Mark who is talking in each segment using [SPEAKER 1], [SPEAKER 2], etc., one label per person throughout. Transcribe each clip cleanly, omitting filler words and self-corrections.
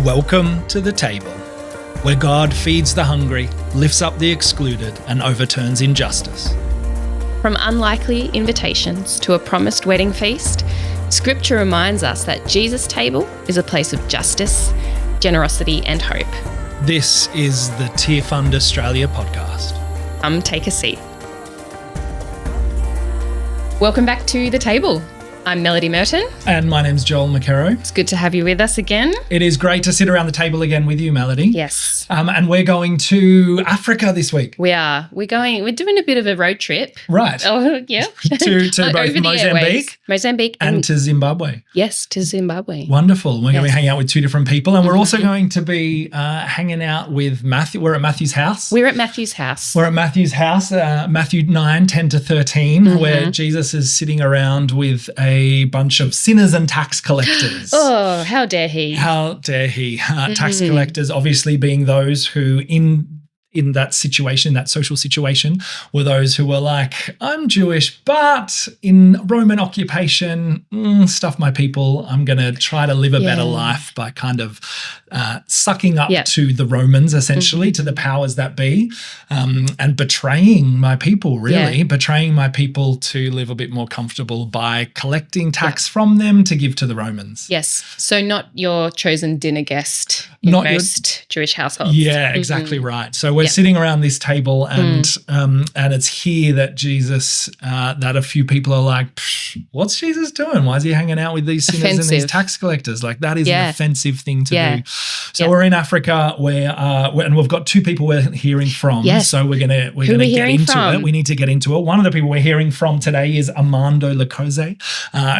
[SPEAKER 1] Welcome to the table, where God feeds the hungry, lifts up the excluded, and overturns injustice.
[SPEAKER 2] From unlikely invitations to a promised wedding feast, Scripture reminds us that Jesus' table is a place of justice, generosity, and hope.
[SPEAKER 1] This is the Tear Fund Australia podcast.
[SPEAKER 2] Come take a seat. Welcome back to the table. I'm Melody Merton.
[SPEAKER 1] And my name's Joel McKerrow.
[SPEAKER 2] It's good to have you with us again.
[SPEAKER 1] It is great to sit around the table again with you, Melody.
[SPEAKER 2] Yes.
[SPEAKER 1] And we're going to Africa this week.
[SPEAKER 2] We are. We're doing a bit of a road trip.
[SPEAKER 1] Right.
[SPEAKER 2] Oh, yeah.
[SPEAKER 1] to both
[SPEAKER 2] Mozambique
[SPEAKER 1] and to Zimbabwe.
[SPEAKER 2] Yes, to Zimbabwe.
[SPEAKER 1] Wonderful. We're going to be hanging out with two different people, and we're also going to be hanging out with Matthew. We're at Matthew's house.
[SPEAKER 2] We're at Matthew's house,
[SPEAKER 1] Matthew 9, 10 to 13, where Jesus is sitting around with a bunch of sinners and tax collectors.
[SPEAKER 2] Oh, how dare he?
[SPEAKER 1] How dare he? Tax collectors obviously being those who in that situation, that social situation, were those who were like, I'm Jewish, but in Roman occupation, stuff my people, I'm going to try to live a better life by kind of sucking up to the Romans, essentially, to the powers that be, and betraying my people, betraying my people to live a bit more comfortable by collecting tax from them to give to the Romans.
[SPEAKER 2] Yes. So not your chosen dinner guest in most Jewish households.
[SPEAKER 1] Yeah, exactly right. So we're sitting around this table and it's here that Jesus, that a few people are like, what's Jesus doing? Why is he hanging out with these sinners and these tax collectors? Like that is an offensive thing to do. So we're in Africa and we've got two people we're hearing from.
[SPEAKER 2] Yes.
[SPEAKER 1] So we're gonna get into it. We need to get into it. One of the people we're hearing from today is Armando Licoze,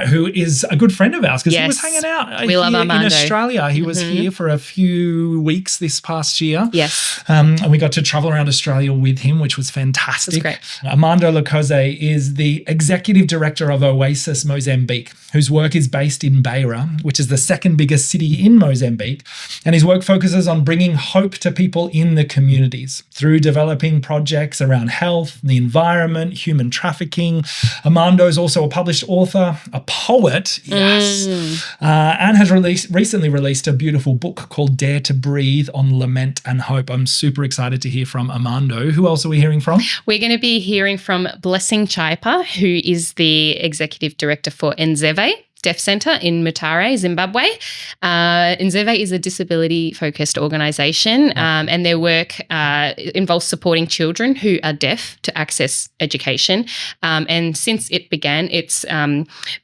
[SPEAKER 1] who is a good friend of ours because he was hanging out here in Australia. He was here for a few weeks this past year.
[SPEAKER 2] Yes.
[SPEAKER 1] And we got to travel around Australia with him, which was fantastic.
[SPEAKER 2] That's great.
[SPEAKER 1] Armando Licoze is the executive director of Oasis Mozambique, whose work is based in Beira, which is the second biggest city in Mozambique. And his work focuses on bringing hope to people in the communities through developing projects around health, the environment, human trafficking. Armando is also a published author, a poet, and has recently released a beautiful book called Dare to Breathe on Lament and Hope. I'm super excited to hear from Armando. Who else are we hearing from?
[SPEAKER 2] We're going to be hearing from Blessing Chaipa, who is the executive director for Nzeve Deaf Centre in Mutare, Zimbabwe. Nzeve is a disability-focused organisation and their work involves supporting children who are deaf to access education. And since it began, it's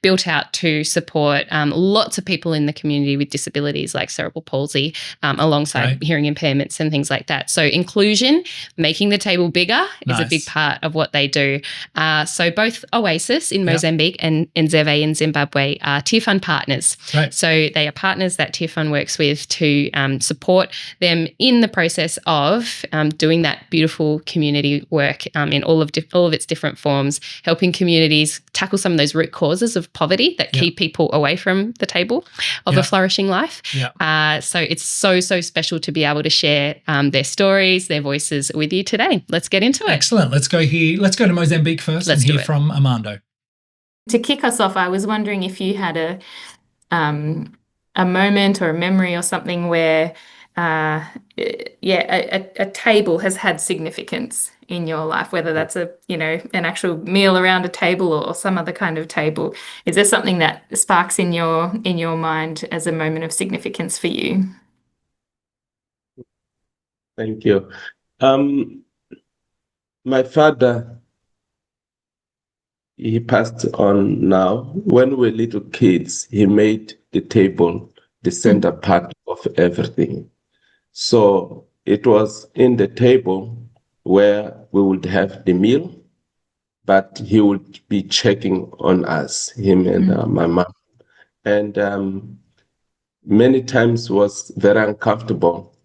[SPEAKER 2] built out to support lots of people in the community with disabilities like cerebral palsy, alongside hearing impairments and things like that. So inclusion, making the table bigger is a big part of what they do. So both Oasis in Mozambique and Nzeve in Zimbabwe are Tear Fund partners. Right. So they are partners that Tear Fund works with to support them in the process of doing that beautiful community work in all of its different forms, helping communities tackle some of those root causes of poverty that keep people away from the table of a flourishing life. So it's so special to be able to share their stories, their voices with you today. Let's get into it.
[SPEAKER 1] Excellent. Let's go to Mozambique first and hear from Armando.
[SPEAKER 3] To kick us off, I was wondering if you had a moment or a memory or something where, a table has had significance in your life, whether that's an actual meal around a table or some other kind of table. Is there something that sparks in your mind as a moment of significance for you?
[SPEAKER 4] Thank you. My father, he passed on now. When we were little kids, he made the table the center part of everything. So it was in the table where we would have the meal, but he would be checking on us, him and my mom. And many times was very uncomfortable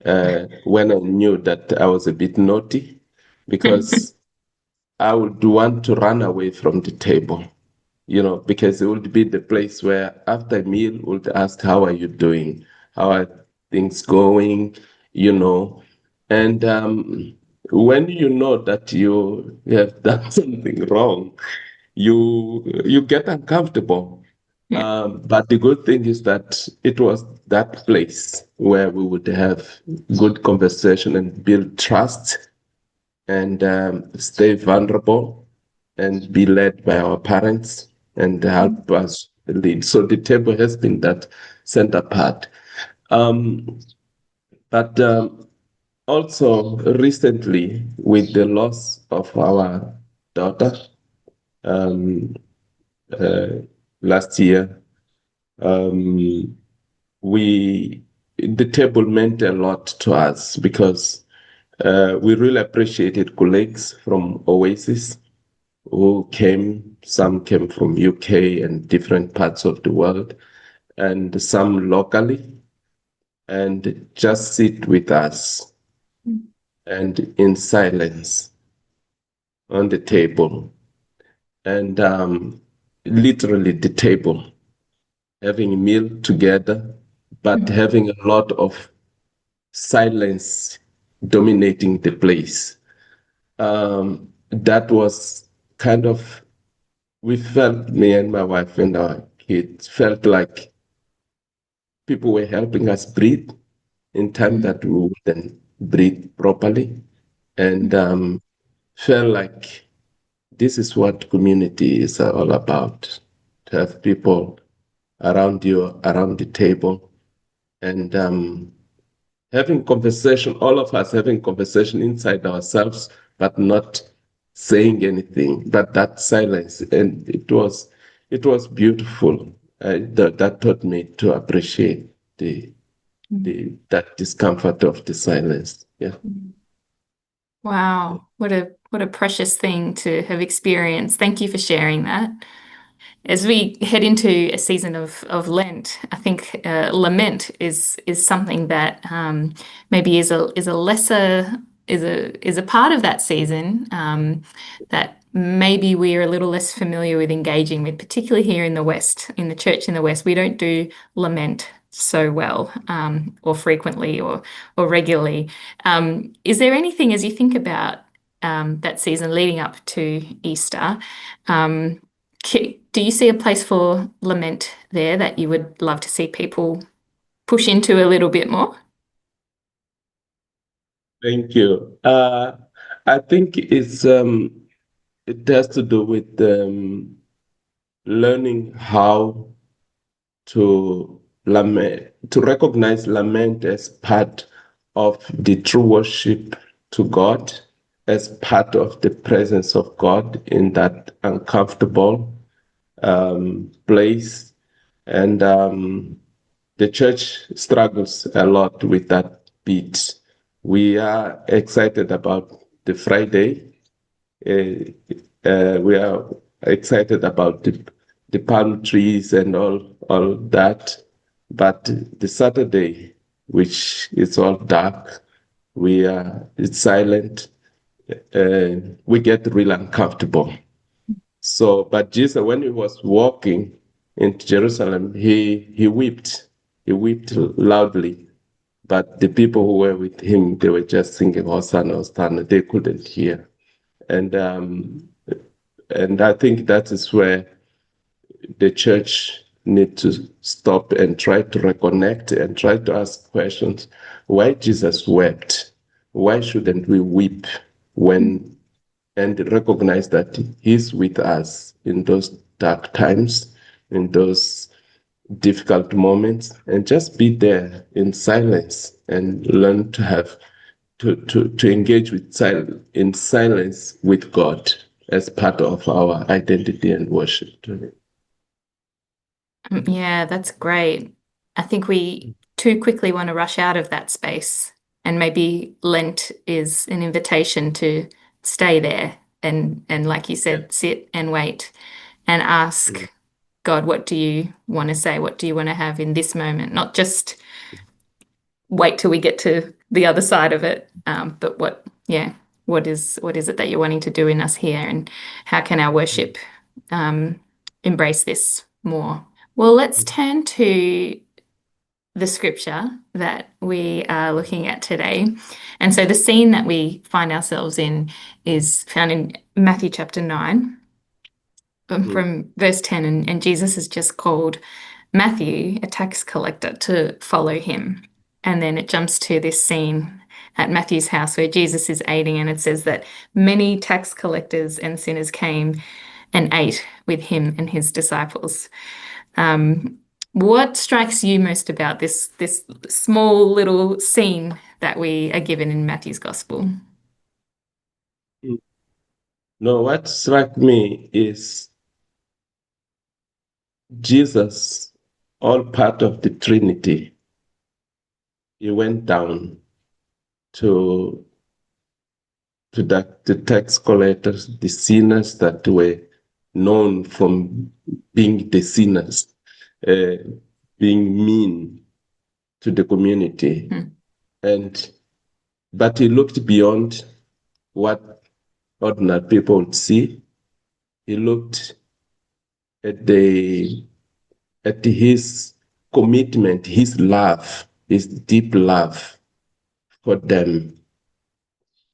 [SPEAKER 4] when I knew that I was a bit naughty, because I would want to run away from the table, because it would be the place where after a meal would ask, how are you doing? How are things going? And when you know that you have done something wrong, you get uncomfortable. But the good thing is that it was that place where we would have good conversation and build trust and stay vulnerable and be led by our parents and help us lead. So the table has been that center part. But also recently, with the loss of our daughter last year, the table meant a lot to us because we really appreciated colleagues from Oasis who came. Some came from UK and different parts of the world, and some locally, and just sit with us and in silence on the table, and literally the table, having a meal together, but having a lot of silence dominating the place. That was kind of, we felt, me and my wife and our kids felt like people were helping us breathe in time that we wouldn't breathe properly, and felt like this is what community is all about, to have people around you, around the table, and having conversation, all of us having conversation inside ourselves, but not saying anything, but that silence. And it was beautiful. That taught me to appreciate that discomfort of the silence. Yeah.
[SPEAKER 3] Wow, what a precious thing to have experienced. Thank you for sharing that. As we head into a season of Lent, I think lament is something that maybe is a lesser is a part of that season that maybe we're a little less familiar with engaging with, particularly here in the West, in the church in the West. We don't do lament so well or frequently or regularly. Is there anything, as you think about that season leading up to Easter, do you see a place for lament there that you would love to see people push into a little bit more?
[SPEAKER 4] Thank you. I think it has to do with learning how to lament, to recognize lament as part of the true worship to God, as part of the presence of God in that uncomfortable place. And the church struggles a lot with that bit. We are excited about the Friday. We are excited about the palm trees and all that. But the Saturday, which is all dark, it's silent. We get really uncomfortable. So, but Jesus, when he was walking into Jerusalem, he wept. He wept loudly. But the people who were with him, they were just singing Hosanna, Hosanna. They couldn't hear. And I think that is where the church need to stop and try to reconnect and try to ask questions. Why Jesus wept? Why shouldn't we weep and recognize that he's with us in those dark times, in those difficult moments, and just be there in silence and learn to have to engage in silence with God as part of our identity and worship.
[SPEAKER 3] Yeah, that's great. I think we too quickly want to rush out of that space, and maybe Lent is an invitation to stay there and like you said, sit and wait and ask God, what do you want to say? What do you want to have in this moment? Not just wait till we get to the other side of it, but what is it that you're wanting to do in us here, and how can our worship embrace this more? Well, let's turn to the scripture that we are looking at today. And so the scene that we find ourselves in is found in Matthew chapter 9. from verse 10, and Jesus has just called Matthew, a tax collector, to follow him. And then it jumps to this scene at Matthew's house where Jesus is eating, and it says that many tax collectors and sinners came and ate with him and his disciples. What strikes you most about this small little scene that we are given in Matthew's gospel?
[SPEAKER 4] No, what struck me is Jesus, all part of the Trinity. He went down to the tax collectors, the sinners that were known from being the sinners, being mean to the community. But he looked beyond what ordinary people would see. He looked at his commitment, his love, his deep love for them.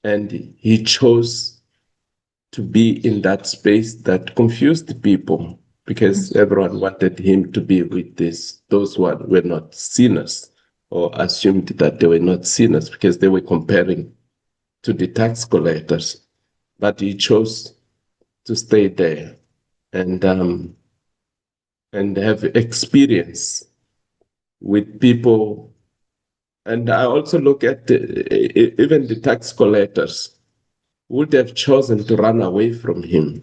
[SPEAKER 4] And he chose to be in that space that confused people, because everyone wanted him to be with those who were not sinners, or assumed that they were not sinners because they were comparing to the tax collectors. But he chose to stay there and have experience with people. And I also look at even the tax collectors would have chosen to run away from him.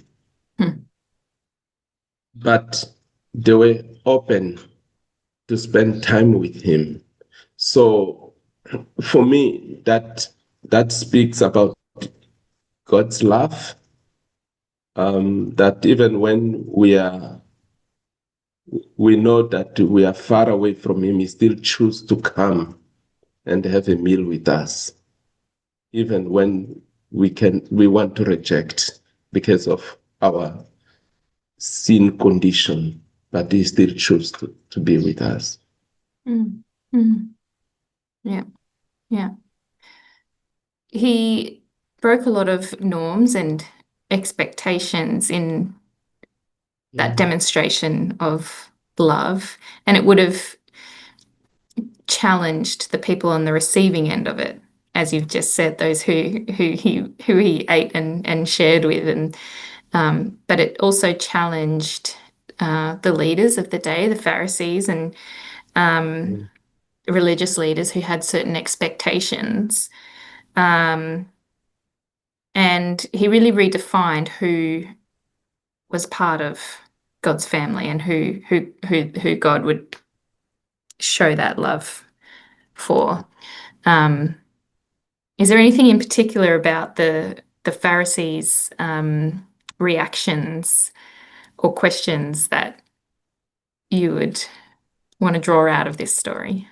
[SPEAKER 4] But they were open to spend time with him. So for me, that speaks about God's love, that even when we know that we are far away from him, he still chooses to come and have a meal with us, even when we want to reject because of our sin condition, but he still chooses to be with us.
[SPEAKER 3] Yeah. He broke a lot of norms and expectations in that demonstration of love, and it would have challenged the people on the receiving end of it, as you've just said, those who he ate and shared with, and but it also challenged the leaders of the day, the Pharisees and religious leaders who had certain expectations, and he really redefined who was part of God's family and who God would show that love for. Is there anything in particular about the Pharisees' reactions or questions that you would want to draw out of this story?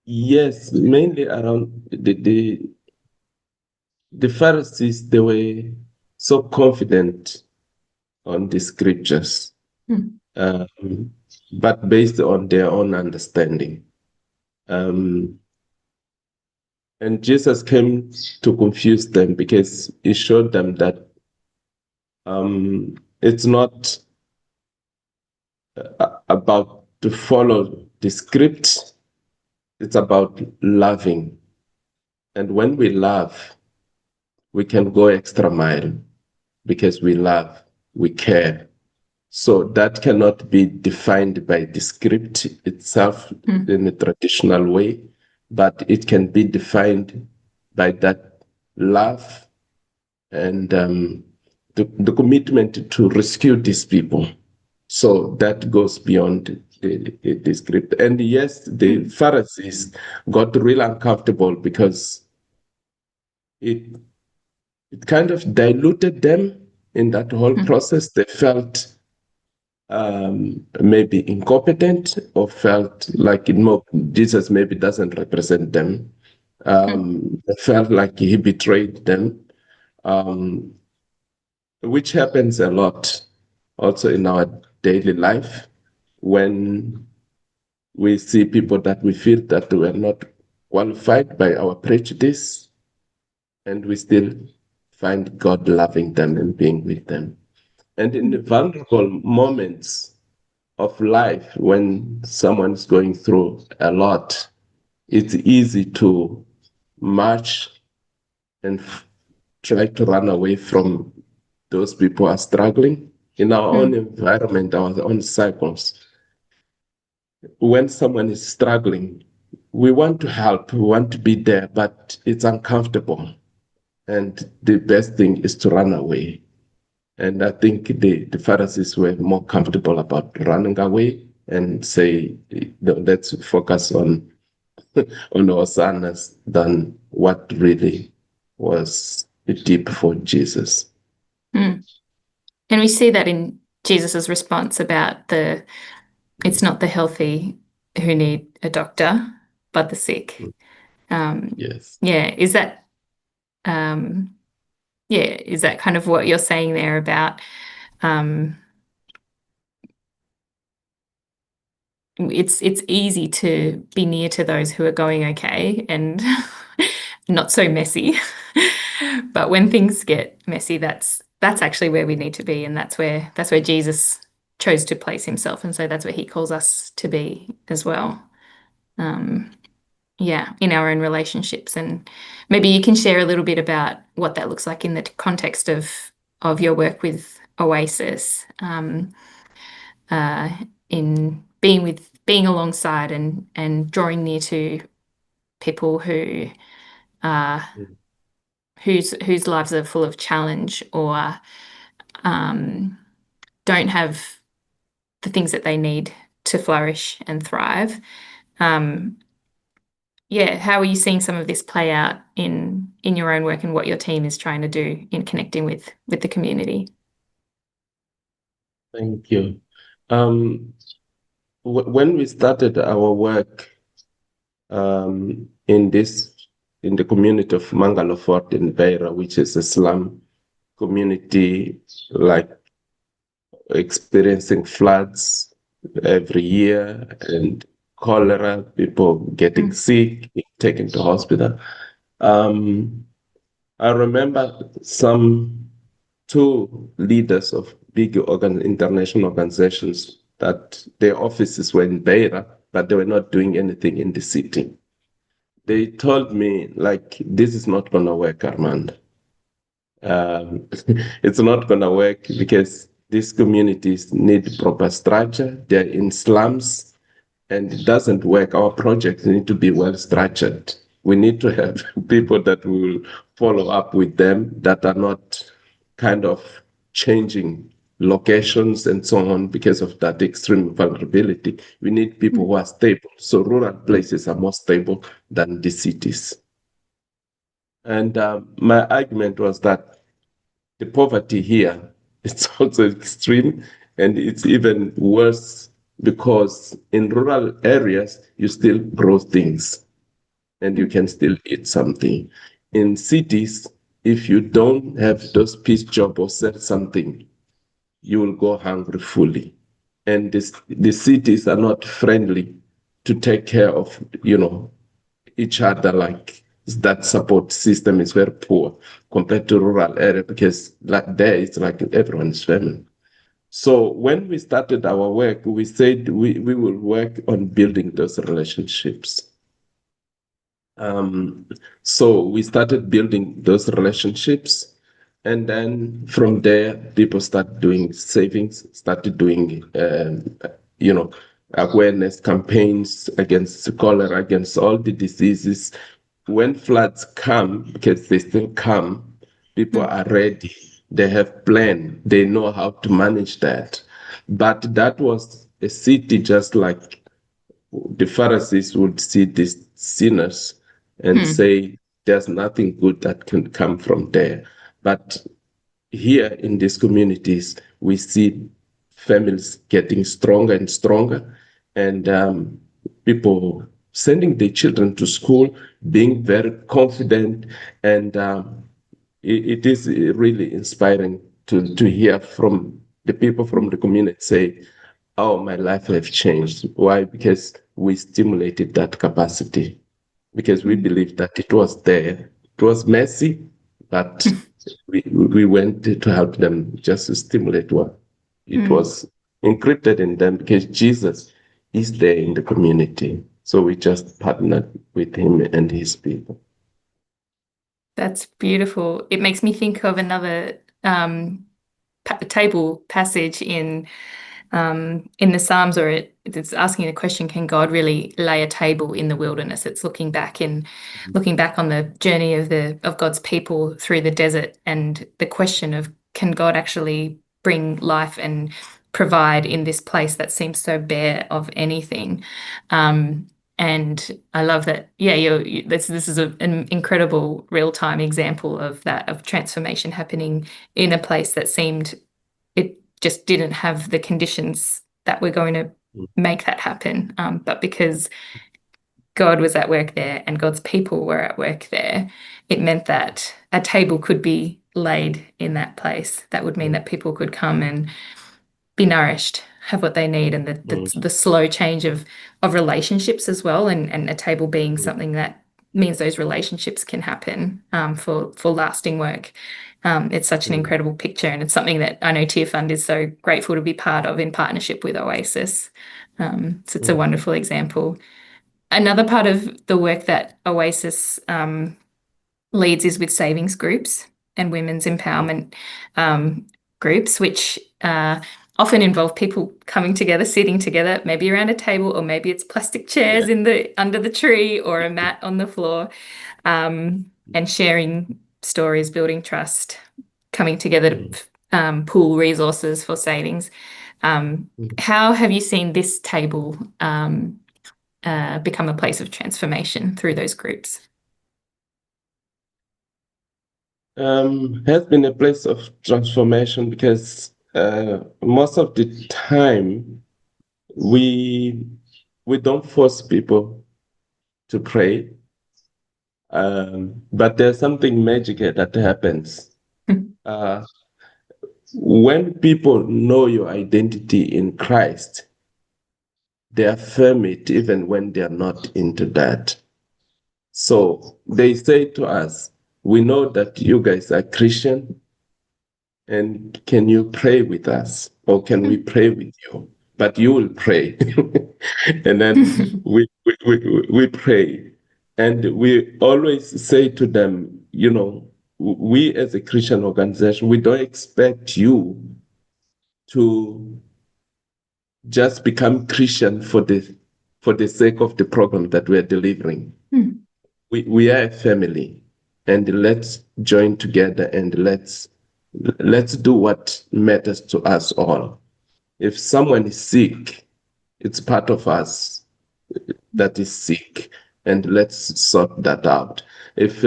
[SPEAKER 4] Yes, mainly around the Pharisees. They were so confident on the scriptures, but based on their own understanding. And Jesus came to confuse them, because he showed them that it's not about to follow the script, it's about loving. And when we love, we can go extra mile, because we love, we care. So that cannot be defined by the script itself in a traditional way, but it can be defined by that love and the commitment to rescue these people. So that goes beyond the script. And yes, the Pharisees got really uncomfortable, because it kind of diluted them in that whole process. They felt maybe incompetent, or felt like Jesus maybe doesn't represent them. They felt like he betrayed them, which happens a lot also in our daily life, when we see people that we feel that were not qualified by our prejudice, and we still find God loving them and being with them. And in the vulnerable moments of life, when someone's going through a lot, it's easy to march and try to run away from those people who are struggling. In our own environment, our own cycles, when someone is struggling, we want to help, we want to be there, but it's uncomfortable. And the best thing is to run away. And I think the Pharisees were more comfortable about running away and say, let's focus on hosannas than what really was deep for Jesus.
[SPEAKER 3] And we see that in Jesus's response about it's not the healthy who need a doctor, but the sick.
[SPEAKER 4] Yes.
[SPEAKER 3] Yeah, is that is that kind of what you're saying there about it's easy to be near to those who are going okay and not so messy. But when things get messy, that's actually where we need to be, and that's where Jesus chose to place himself, and so that's where he calls us to be as well. In our own relationships. And maybe you can share a little bit about what that looks like in the context of your work with Oasis, in being alongside and drawing near to people who whose lives are full of challenge or don't have the things that they need to flourish and thrive. How are you seeing some of this play out in your own work and what your team is trying to do in connecting with the community?
[SPEAKER 4] Thank you. When we started our work in the community of Mangalo Fort in Beira, which is a slum community, like experiencing floods every year and cholera, people getting sick, taken to hospital. I remember two leaders of big international organizations that their offices were in Beira, but they were not doing anything in the city. They told me, like, this is not going to work, Armando. It's not going to work because these communities need proper structure. They're in slums and it doesn't work. Our projects need to be well structured. We need to have people that will follow up with them that are not kind of changing locations and so on because of that extreme vulnerability. We need people who are stable. So rural places are more stable than the cities. And my argument was that the poverty here is also extreme, and it's even worse because in rural areas, you still grow things and you can still eat something. In cities, if you don't have those piece job or sell something, you will go hungry fully. And the cities are not friendly to take care of, each other. Like that support system is very poor compared to rural area because like there it's like everyone's family. So when we started our work, we said we will work on building those relationships. So we started building those relationships. And then from there, people started doing savings, started doing, awareness campaigns against cholera, against all the diseases. When floods come, because they still come, people are ready. They have plan. They know how to manage that. But that was a city just like the Pharisees would see these sinners and say, there's nothing good that can come from there. But here in these communities, we see families getting stronger and stronger, and people sending their children to school, being very confident, and it is really inspiring to hear from the people from the community say, oh, my life has changed. Why? Because we stimulated that capacity, because we believe that it was there. It was messy, but we went to help them just to stimulate what it was encrypted in them, because Jesus is there in the community. So we just partnered with him and his people.
[SPEAKER 3] That's beautiful. It makes me think of another table passage in the Psalms, or it's asking the question, can God really lay a table in the wilderness? It's looking back on the journey of God's people through the desert, and the question of, can God actually bring life and provide in this place that seems so bare of anything? And I love that. Yeah, this is an incredible real-time example of that, of transformation happening in a place that seemed, it just didn't have the conditions that were going to make that happen. But because God was at work there and God's people were at work there, it meant that a table could be laid in that place. That would mean that people could come and be nourished, have what they need, and the slow change of relationships as well, and a table being something that means those relationships can happen for lasting work. It's such an incredible picture, and it's something that I know Tear Fund is so grateful to be part of in partnership with Oasis. So it's a wonderful example. Another part of the work that Oasis leads is with savings groups and women's empowerment groups, which often involve people coming together, sitting together, maybe around a table, or maybe it's plastic chairs under the tree, or a mat on the floor, and sharing stories, building trust, coming together to pool resources for savings. How have you seen this table become a place of transformation through those groups?
[SPEAKER 4] Has been a place of transformation, because most of the time we don't force people to pray, but there's something magical that happens when people know your identity in Christ. They affirm it even when they are not into that. So they say to us, we know that you guys are Christian, and can you pray with us? Or can we pray with you? But you will pray. And then we pray. And we always say to them, we as a Christian organization, we don't expect you to just become Christian for the sake of the program that we're delivering. We are a family, and let's join together, and let's do what matters to us all. If someone is sick, it's part of us that is sick, and let's sort that out. If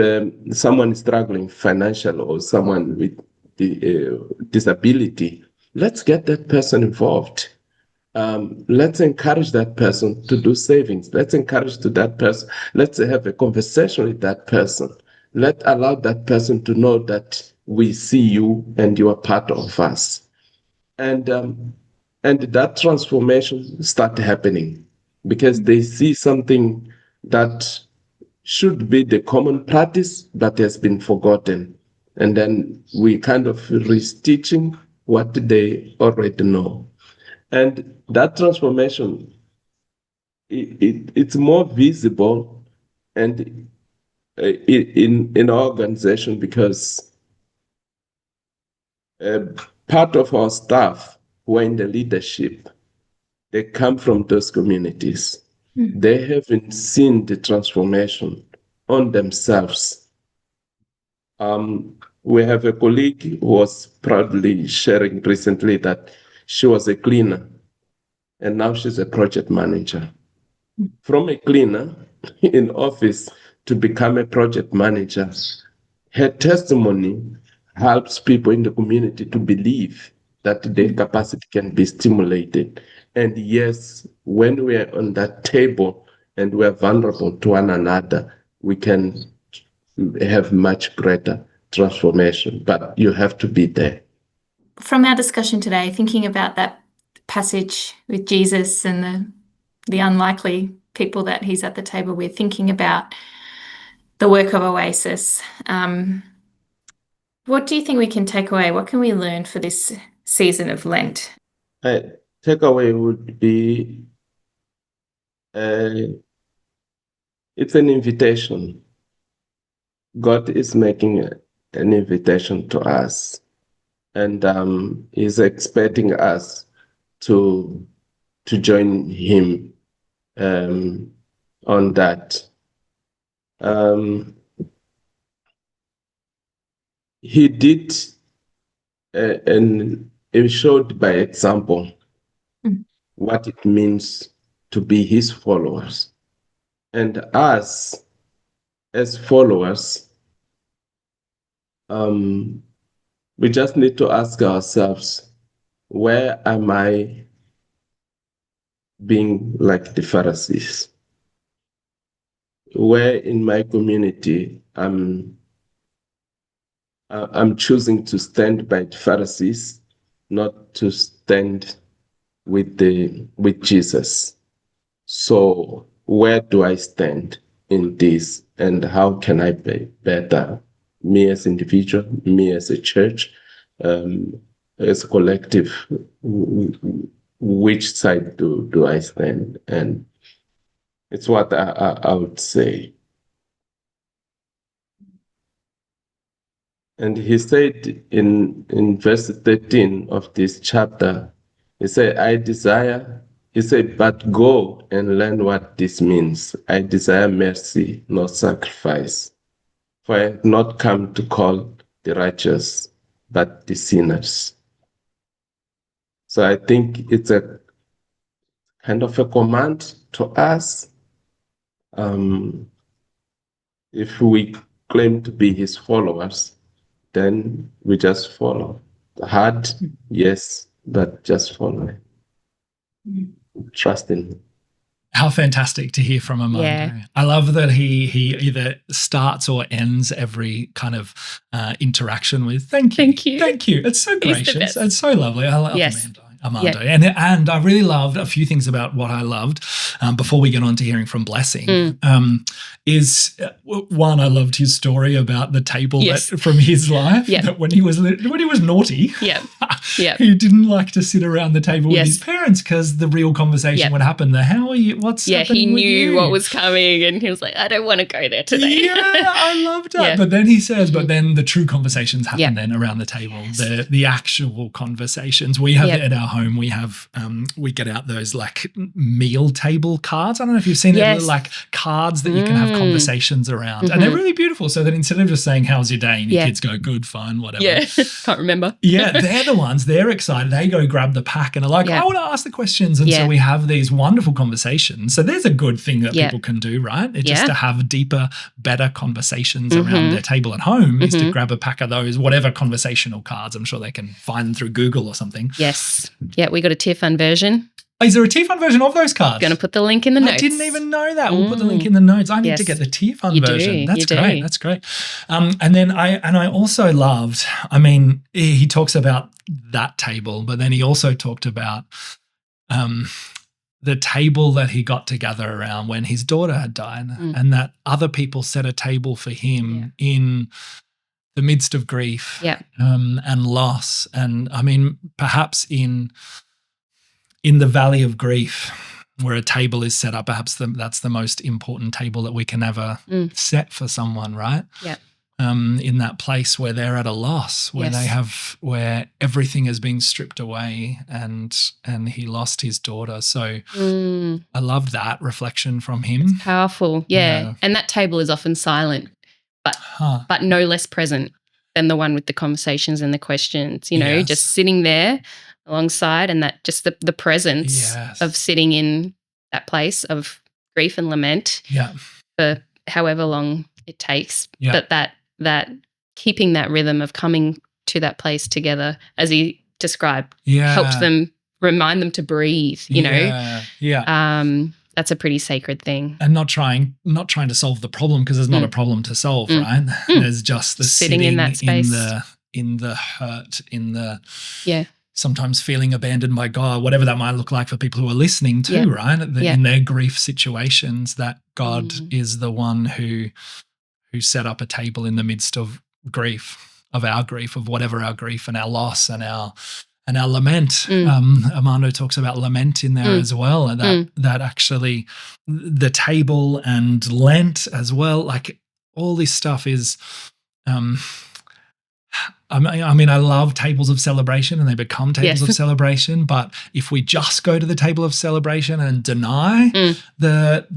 [SPEAKER 4] someone is struggling financially, or someone with the disability, let's get that person involved. Let's encourage that person to do savings. Let's encourage that person. Let's have a conversation with that person. Let's allow that person to know that we see you and you are part of us. And that transformation start happening, because they see something that should be the common practice that has been forgotten. And then we kind of re-teaching what they already know. And that transformation, it's more visible and in our organization, because part of our staff who are in the leadership, they come from those communities. They haven't seen the transformation on themselves. We have a colleague who was proudly sharing recently that she was a cleaner, and now she's a project manager. From a cleaner in office to become a project manager, her testimony helps people in the community to believe that their capacity can be stimulated. And yes, when we are on that table and we are vulnerable to one another, we can have much greater transformation, but you have to be there.
[SPEAKER 3] From our discussion today, thinking about that passage with Jesus and the unlikely people that he's at the table with, thinking about the work of Oasis, What do you think we can take away? What can we learn for this season of Lent?
[SPEAKER 4] Takeaway would be it's an invitation. God is making an invitation to us, and He's expecting us to join Him on that. He did, and He showed by example what it means to be His followers. And us, as followers, we just need to ask ourselves, where am I being like the Pharisees? Where in my community I'm choosing to stand by the Pharisees, not to stand with Jesus. So where do I stand in this, and how can I be better? Me as individual, me as a church, as a collective. Which side do I stand? And it's what I would say. And he said in verse 13 of this chapter, he said, but go and learn what this means. I desire mercy, not sacrifice. For I have not come to call the righteous, but the sinners. So I think it's a kind of a command to us. If we claim to be His followers, then we just follow. Hard, yes, but just follow. Trust in Him.
[SPEAKER 1] How fantastic to hear from Armando.
[SPEAKER 2] Yeah.
[SPEAKER 1] I love that he either starts or ends every kind of interaction with thank you.
[SPEAKER 2] Thank you.
[SPEAKER 1] Thank you. It's so
[SPEAKER 2] He's the
[SPEAKER 1] gracious.
[SPEAKER 2] best.
[SPEAKER 1] It's so lovely. I love
[SPEAKER 2] Yes.
[SPEAKER 1] Armando.
[SPEAKER 2] Yeah.
[SPEAKER 1] And I really loved a few things about what I loved before we get on to hearing from Blessing. Is one, I loved his story about the table
[SPEAKER 2] Yes.
[SPEAKER 1] that, from his life,
[SPEAKER 2] Yeah.
[SPEAKER 1] that when he was naughty,
[SPEAKER 2] Yeah. Yeah.
[SPEAKER 1] he didn't like to sit around the table with
[SPEAKER 2] Yes.
[SPEAKER 1] his parents because the real conversation
[SPEAKER 2] Yeah.
[SPEAKER 1] would happen. How are you? What's
[SPEAKER 2] Yeah,
[SPEAKER 1] happening
[SPEAKER 2] he
[SPEAKER 1] with
[SPEAKER 2] knew
[SPEAKER 1] you?
[SPEAKER 2] what was coming and he was like, I don't want to go there today.
[SPEAKER 1] Yeah, I loved that.
[SPEAKER 2] Yeah.
[SPEAKER 1] But then he says, but then the true conversations happen
[SPEAKER 2] Yeah.
[SPEAKER 1] then around the table, the actual conversations. We have
[SPEAKER 2] Yeah.
[SPEAKER 1] at our home, we have, we get out those like meal table cards. I don't know if you've seen it,
[SPEAKER 2] Yes.
[SPEAKER 1] like cards that you can have conversations around. And they're really beautiful. So that instead of just saying, how's your day? And your
[SPEAKER 2] Yeah.
[SPEAKER 1] kids go, good, fine, whatever.
[SPEAKER 2] Yeah. Can't remember.
[SPEAKER 1] Yeah, they're the ones, they're excited. They go grab the pack and are like,
[SPEAKER 2] Yeah.
[SPEAKER 1] I want to ask the questions. And so
[SPEAKER 2] Yeah.
[SPEAKER 1] we have these wonderful conversations. So there's a good thing that
[SPEAKER 2] Yeah.
[SPEAKER 1] people can do, right? It's
[SPEAKER 2] Yeah.
[SPEAKER 1] just to have deeper, better conversations around their table at home is to grab a pack of those, whatever conversational cards. I'm sure they can find them through Google or something.
[SPEAKER 2] Yes. Yeah, we got a tier fund version.
[SPEAKER 1] Is there a tier fund version of those cards?
[SPEAKER 2] Going to put the link in the notes.
[SPEAKER 1] I didn't even know that. We'll put the link in the notes. I need
[SPEAKER 2] Yes.
[SPEAKER 1] to get the tier fund
[SPEAKER 2] You do,
[SPEAKER 1] version. That's
[SPEAKER 2] you do.
[SPEAKER 1] great. That's great. And then I also loved, I mean, he talks about that table, but then he also talked about the table that he got to gather around when his daughter had died, and that other people set a table for him in the midst of grief and loss. And I mean, perhaps in the valley of grief, where a table is set up, perhaps that's the most important table that we can ever set for someone, right?
[SPEAKER 2] Yeah.
[SPEAKER 1] In that place where they're at a loss, where where everything has been stripped away, and he lost his daughter. So I love that reflection from him.
[SPEAKER 2] Powerful. Yeah. And that table is often silent, but no less present than the one with the conversations and the questions, just sitting there alongside, and that just the presence of sitting in that place of grief and lament for however long it takes. But that keeping that rhythm of coming to that place together, as he described, helps them, remind them to breathe, that's a pretty sacred thing.
[SPEAKER 1] And not trying to solve the problem, because there's not a problem to solve, right? There's just the sitting in that space, in the hurt, in the sometimes feeling abandoned by God, whatever that might look like for people who are listening too, right? In their grief situations, that God is the one who set up a table in the midst of grief. our grief, of whatever our grief and our loss and our lament. Armando talks about lament in there as well, and that actually the table and Lent as well, like all this stuff is I mean, I love tables of celebration, and they become tables of celebration. But if we just go to the table of celebration and deny the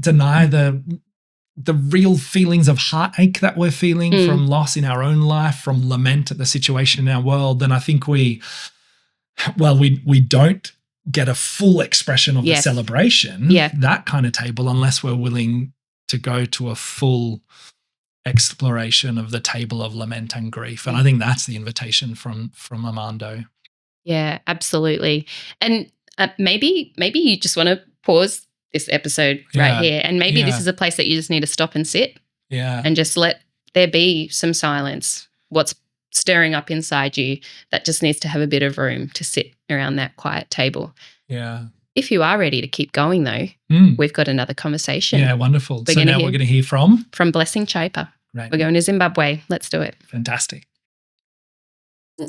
[SPEAKER 1] real feelings of heartache that we're feeling from loss in our own life, from lament at the situation in our world, then I think we don't get a full expression of the celebration, that kind of table, unless we're willing to go to a full exploration of the table of lament and grief. And I think that's the invitation from Armando.
[SPEAKER 2] Yeah, absolutely. And maybe you just want to pause this episode right here, and maybe this is a place that you just need to stop and sit and just let there be some silence. What's stirring up inside you that just needs to have a bit of room to sit around that quiet table.
[SPEAKER 1] Yeah.
[SPEAKER 2] If you are ready to keep going, though, we've got another conversation.
[SPEAKER 1] Yeah, wonderful. So now we're going to hear from
[SPEAKER 2] Blessing Chaipa.
[SPEAKER 1] Right.
[SPEAKER 2] We're going to Zimbabwe. Let's do it.
[SPEAKER 1] Fantastic.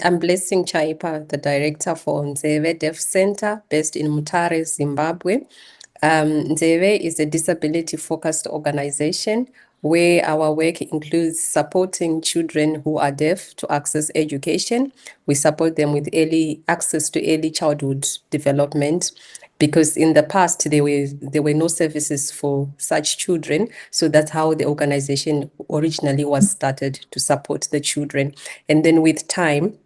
[SPEAKER 5] I'm Blessing Chaipa, the director for Nzeve Deaf Center based in Mutare, Zimbabwe. Nzeve is a disability-focused organization where our work includes supporting children who are deaf to access education. We support them with early access to early childhood development, because in the past there were no services for such children. So that's how the organization originally was started, to support the children. And then with time,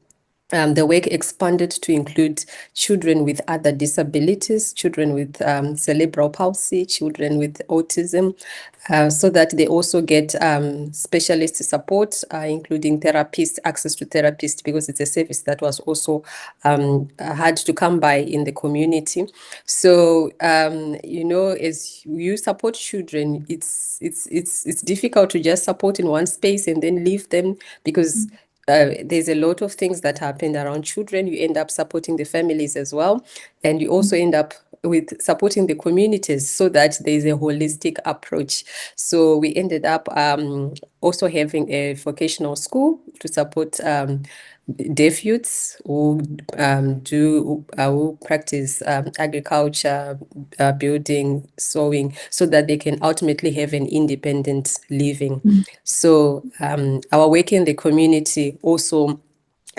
[SPEAKER 5] the work expanded to include children with other disabilities, children with cerebral palsy, children with autism, so that they also get specialist support, including therapists, access to therapists, because it's a service that was also hard to come by in the community. So, as you support children, it's difficult to just support in one space and then leave them, because there's a lot of things that happen around children. You end up supporting the families as well, and you also end up with supporting the communities, so that there's a holistic approach. So we ended up also having a vocational school to support deaf youths who practice agriculture, building, sewing, so that they can ultimately have an independent living. So our work in the community also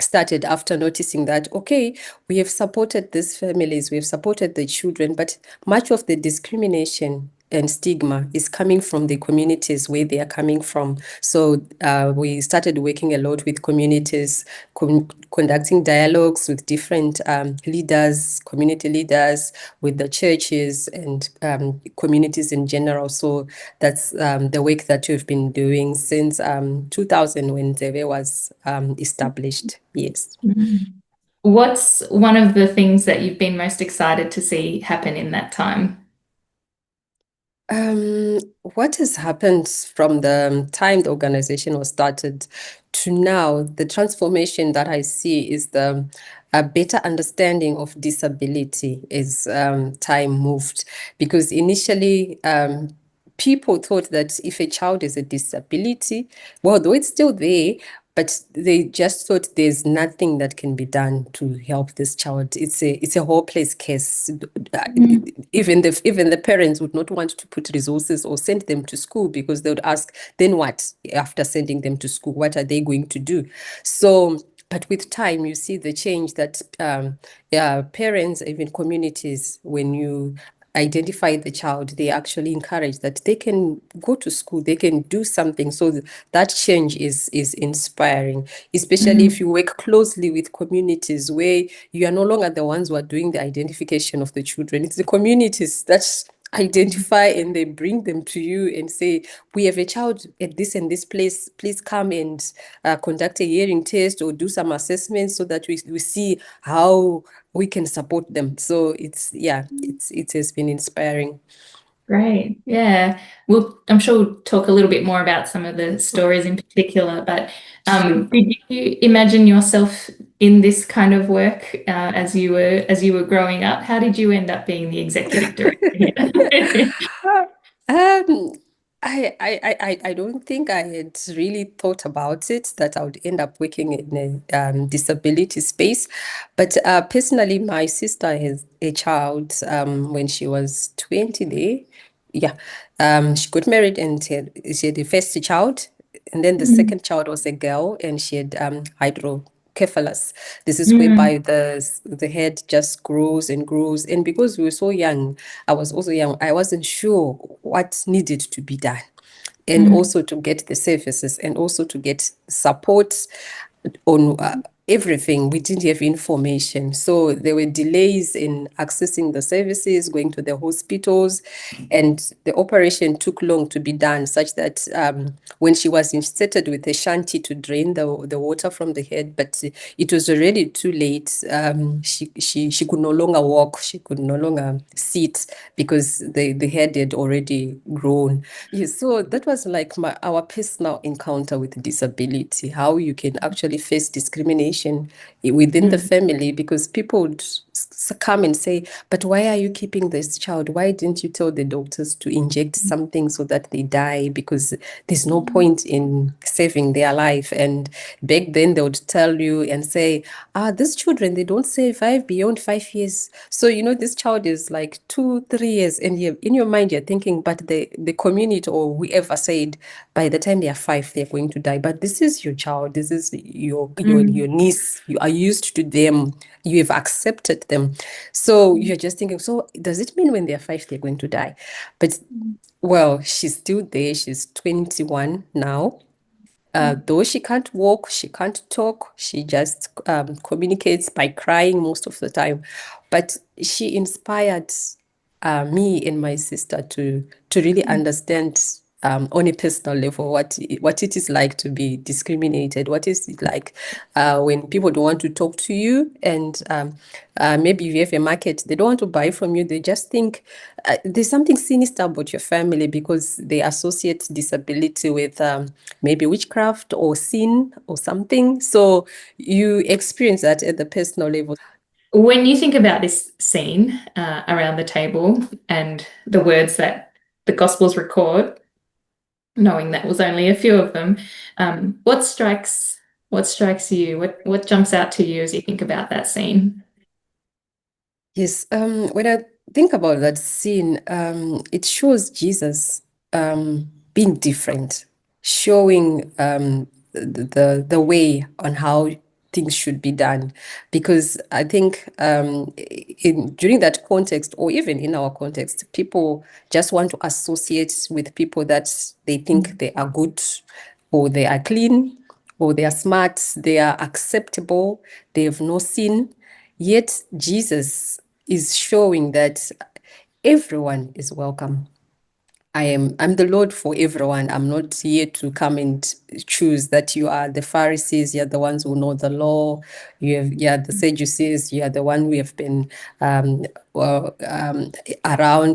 [SPEAKER 5] started after noticing that, okay, we have supported these families, we have supported the children, but much of the discrimination and stigma is coming from the communities where they are coming from. So we started working a lot with communities, conducting dialogues with different leaders, community leaders, with the churches and communities in general. So that's the work that we've been doing since 2000, when Nzeve was established. Yes.
[SPEAKER 3] What's one of the things that you've been most excited to see happen in that time?
[SPEAKER 5] What has happened from the time the organization was started to now, the transformation that I see is a better understanding of disability as time moved. Because initially, people thought that if a child is a disability, well, though it's still there, but they just thought there's nothing that can be done to help this child. It's a hopeless case. Even the parents would not want to put resources or send them to school, because they would ask, then what? After sending them to school, what are they going to do? So, but with time, you see the change that parents, even communities, when you identify the child, they actually encourage that they can go to school, they can do something. So that change is inspiring, especially if you work closely with communities where you are no longer the ones who are doing the identification of the children. It's the communities that identify, and they bring them to you and say, we have a child at this and this place, please come and conduct a hearing test or do some assessments, so that we see how we can support them. So it has been inspiring.
[SPEAKER 3] Great. Yeah. I'm sure we'll talk a little bit more about some of the stories in particular, but did you imagine yourself in this kind of work as you were growing up? How did you end up being the executive director here?
[SPEAKER 5] I don't think I had really thought about it that I would end up working in a disability space. But personally, my sister has a child when she was 20 there. Yeah. She got married and she had the first child. And then the second child was a girl and she had hydrocephalus. This is whereby the head just grows and grows. And because we were so young, I was also young, I wasn't sure what needed to be done. And also to get the services and also to get support on everything. We didn't have information. So there were delays in accessing the services, going to the hospitals, and the operation took long to be done, such that when she was inserted with a shanty to drain the water from the head, but it was already too late. She could no longer walk, she could no longer sit because the head had already grown. Yes, so that was like our personal encounter with disability, how you can actually face discrimination within the family, because people would come and say, but why are you keeping this child? Why didn't you tell the doctors to inject something so that they die? Because there's no point in saving their life. And back then they would tell you and say, these children, they don't survive beyond 5 years. So, this child is like 2-3 years, and in your mind, you're thinking, but the community or whoever said, by the time they are 5, they're going to die. But this is your child. This is your niece. You are used to them. You have accepted them. So you're just thinking, so does it mean when they're 5, they're going to die? But, well, she's still there. She's 21 now. Though she can't walk, she can't talk, she just communicates by crying most of the time. But she inspired me and my sister to really understand on a personal level what it is like to be discriminated, what is it like when people don't want to talk to you, and maybe you have a market, they don't want to buy from you, they just think there's something sinister about your family because they associate disability with maybe witchcraft or sin or something. So you experience that at the personal level.
[SPEAKER 3] When you think about this scene around the table and the words that the Gospels record, knowing that was only a few of them, what strikes you? What jumps out to you as you think about that scene?
[SPEAKER 5] Yes, when I think about that scene, it shows Jesus being different, showing the way on how things should be done. Because I think during that context, or even in our context, people just want to associate with people that they think they are good, or they are clean, or they are smart, they are acceptable, they have no sin. Yet Jesus is showing that everyone is welcome. I'm the Lord for everyone. I'm not here to come and choose that you are the Pharisees, you're the ones who know the law, you're the Sadducees, you are the one who have been around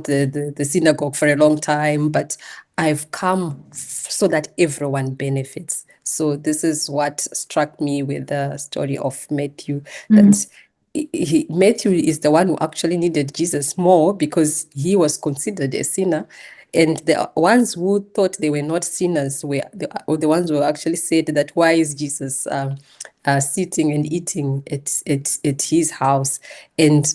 [SPEAKER 5] the synagogue for a long time, but I've come so that everyone benefits. So this is what struck me with the story of Matthew, that Matthew is the one who actually needed Jesus more because he was considered a sinner. And the ones who thought they were not sinners were the ones who actually said that, why is Jesus sitting and eating at his house? And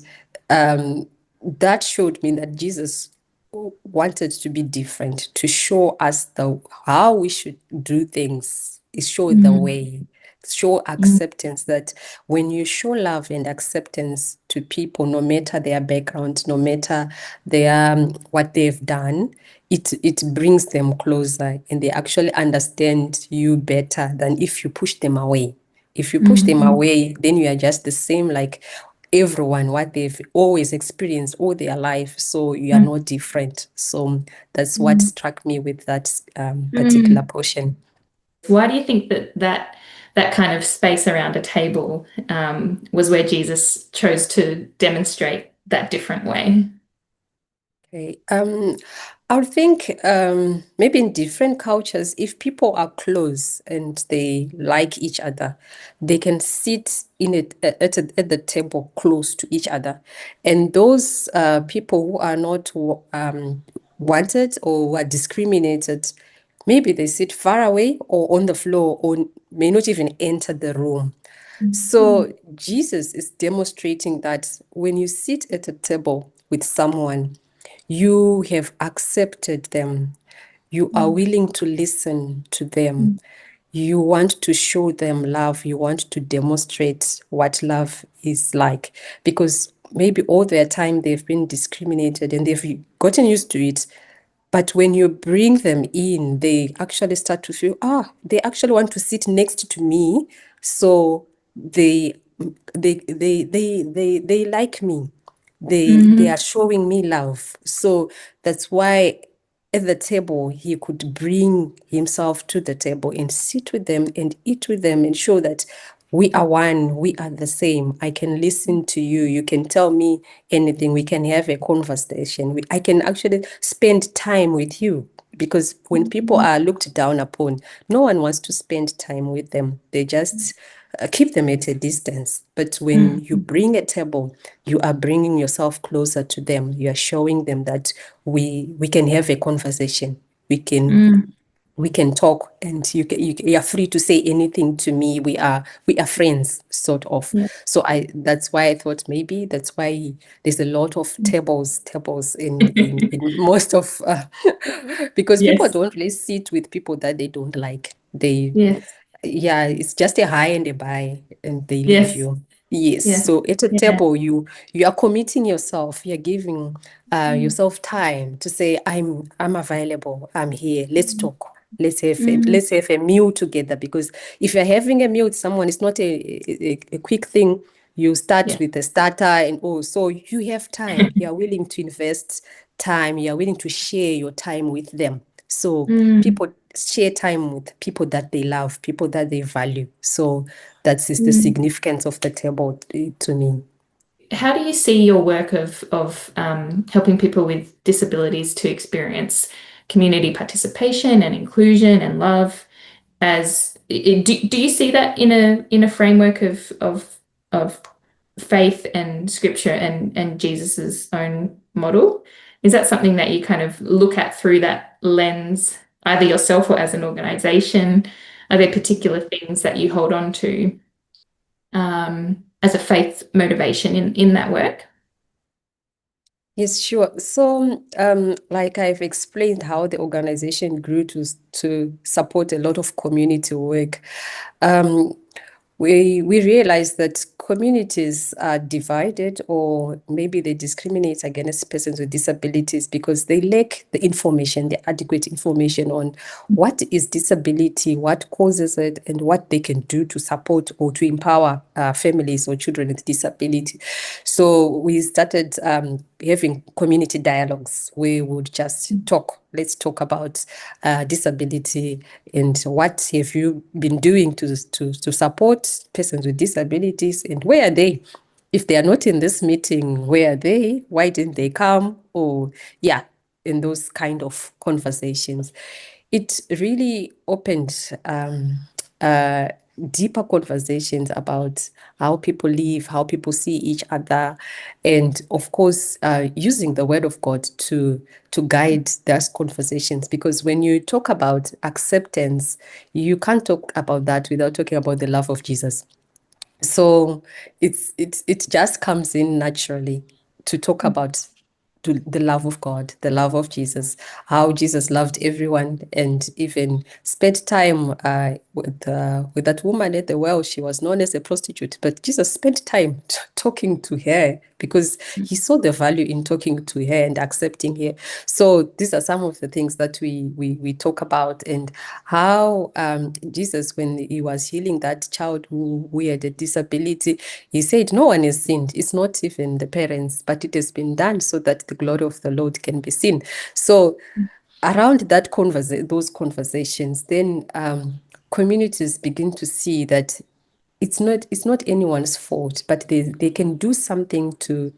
[SPEAKER 5] that showed me that Jesus wanted to be different, to show us how we should do things, show the way, show acceptance, that when you show love and acceptance to people, no matter their background, no matter their what they've done, it brings them closer, and they actually understand you better than if you push them away. If you push them away, then you are just the same like everyone, what they've always experienced all their life. So you are not different. So that's what struck me with that particular portion.
[SPEAKER 3] Why do you think that kind of space around a table was where Jesus chose to demonstrate that different way?
[SPEAKER 5] Okay. I would think maybe in different cultures, if people are close and they like each other, they can sit at the table close to each other. And those people who are not wanted or who are discriminated, maybe they sit far away or on the floor or may not even enter the room. So Jesus is demonstrating that when you sit at a table with someone, you have accepted them. You are willing to listen to them. You want to show them love. You want to demonstrate what love is like. Because maybe all their time they've been discriminated and they've gotten used to it. But when you bring them in, they actually start to feel, they actually want to sit next to me. So they like me. They are showing me love. So that's why at the table he could bring himself to the table and sit with them and eat with them and show that we are one, we are the same. I can listen to you. You can tell me anything. We can have a conversation. I can actually spend time with you. Because when people are looked down upon, no one wants to spend time with them. They just keep them at a distance. But when you bring a table, you are bringing yourself closer to them. You are showing them that we can have a conversation. We can talk, and you are free to say anything to me. We are friends, sort of. So that's why I thought maybe that's why there's a lot of tables in most of because people don't really sit with people that they don't like. It's just a hi and a bye, and they leave you. Yes. So at a table, you are committing yourself. You're giving yourself time to say, I'm available. I'm here. Let's talk. Let's have a meal together. Because if you're having a meal with someone, it's not a quick thing. You start with a starter and so you have time. You are willing to invest time. You are willing to share your time with them. So people share time with people that they love, people that they value. So that is the significance of the table to me.
[SPEAKER 3] How do you see your work of helping people with disabilities to experience community participation and inclusion and love as do you see that in a framework of faith and scripture and Jesus's own model? Is that something that you kind of look at through that lens, either yourself or as an organization? Are there particular things that you hold on to as a faith motivation in that work?
[SPEAKER 5] Yes, sure. So, like I've explained how the organization grew to support a lot of community work. We realize that communities are divided, or maybe they discriminate against persons with disabilities because they lack the information, the adequate information on what is disability, what causes it, and what they can do to support or to empower families or children with disability. So we started having community dialogues where we would just talk. Let's talk about disability and what have you been doing to support persons with disabilities, and where are they? If they are not in this meeting, where are they? Why didn't they come? Or in those kind of conversations. It really opened deeper conversations about how people live, how people see each other, and of course, using the word of God to guide those conversations. Because when you talk about acceptance, you can't talk about that without talking about the love of Jesus. So it just comes in naturally to talk about the love of God, the love of Jesus, how Jesus loved everyone, and even spent time with that woman at the well. She was known as a prostitute, but Jesus spent time talking to her because he saw the value in talking to her and accepting her. So these are some of the things that we talk about, and how Jesus, when he was healing that child who had a disability, he said, no one has sinned. It's not even the parents, but it has been done so that the glory of the Lord can be seen. So around that those conversations, then communities begin to see that it's not anyone's fault, but they can do something to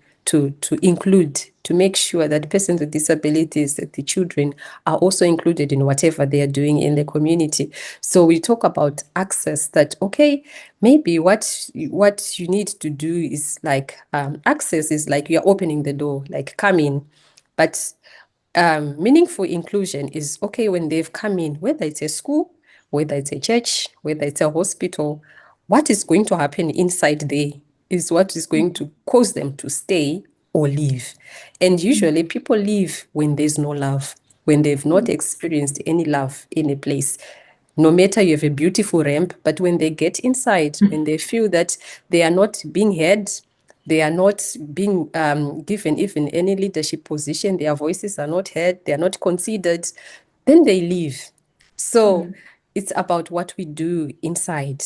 [SPEAKER 5] include, to make sure that persons with disabilities, that the children are also included in whatever they are doing in the community. So we talk about access, that okay, maybe what you need to do is like access is like you're opening the door, like come in, but Meaningful inclusion is okay when they've come in, whether it's a school, whether it's a church, whether it's a hospital, what is going to happen inside there is what is going to cause them to stay or leave. And usually people leave when there's no love, when they've not experienced any love in a place. No matter you have a beautiful ramp, but when they get inside, when they feel that they are not being heard, they are not being given even any leadership position, their voices are not heard, they are not considered, then they leave. So it's about what we do inside,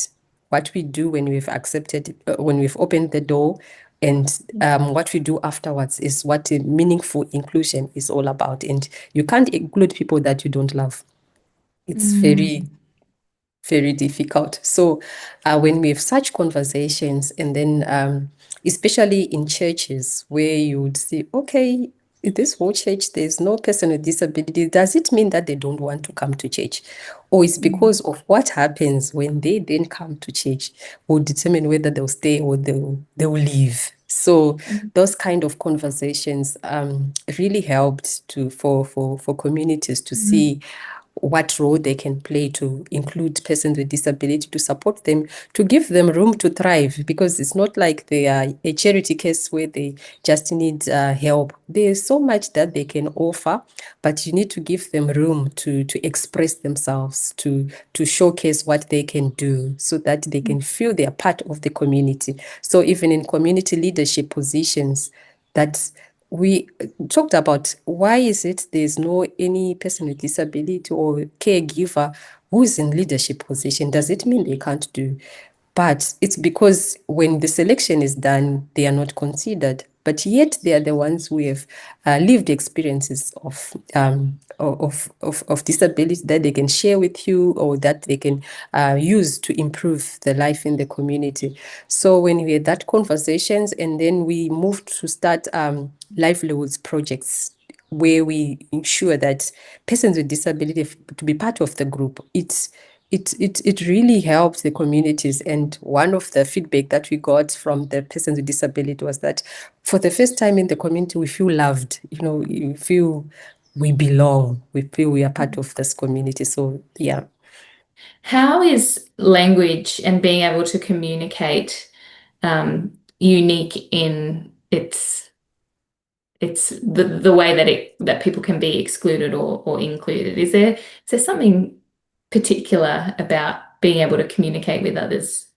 [SPEAKER 5] what we do when we've accepted, when we've opened the door, and what we do afterwards is what a meaningful inclusion is all about. And you can't include people that you don't love. It's very difficult. So when we have such conversations, and then especially in churches where you would say, okay, in this whole church, there's no person with disability, does it mean that they don't want to come to church? Or it's because of what happens when they then come to church will determine whether they'll stay or they'll leave. So those kind of conversations really helped for communities to see what role they can play to include persons with disability, to support them, to give them room to thrive, because it's not like they are a charity case where they just need help. There's so much that they can offer, but you need to give them room to express themselves, to showcase what they can do so that they can feel they are part of the community. So even in community leadership positions, that we talked about, why is it there's no any person with disability or caregiver who's in leadership position? Does it mean they can't do? But it's because when the selection is done, they are not considered. But yet they are the ones who have lived experiences of disability that they can share with you, or that they can use to improve the life in the community. So when we had that conversations, and then we moved to start livelihoods projects where we ensure that persons with disability to be part of the group, it really helped the communities. And one of the feedback that we got from the persons with disability was that for the first time in the community, we feel loved. You feel we belong. We feel we are part of this community. So, yeah.
[SPEAKER 3] How is language and being able to communicate unique in its the way that people can be excluded or included? Is there something particular about being able to communicate with others?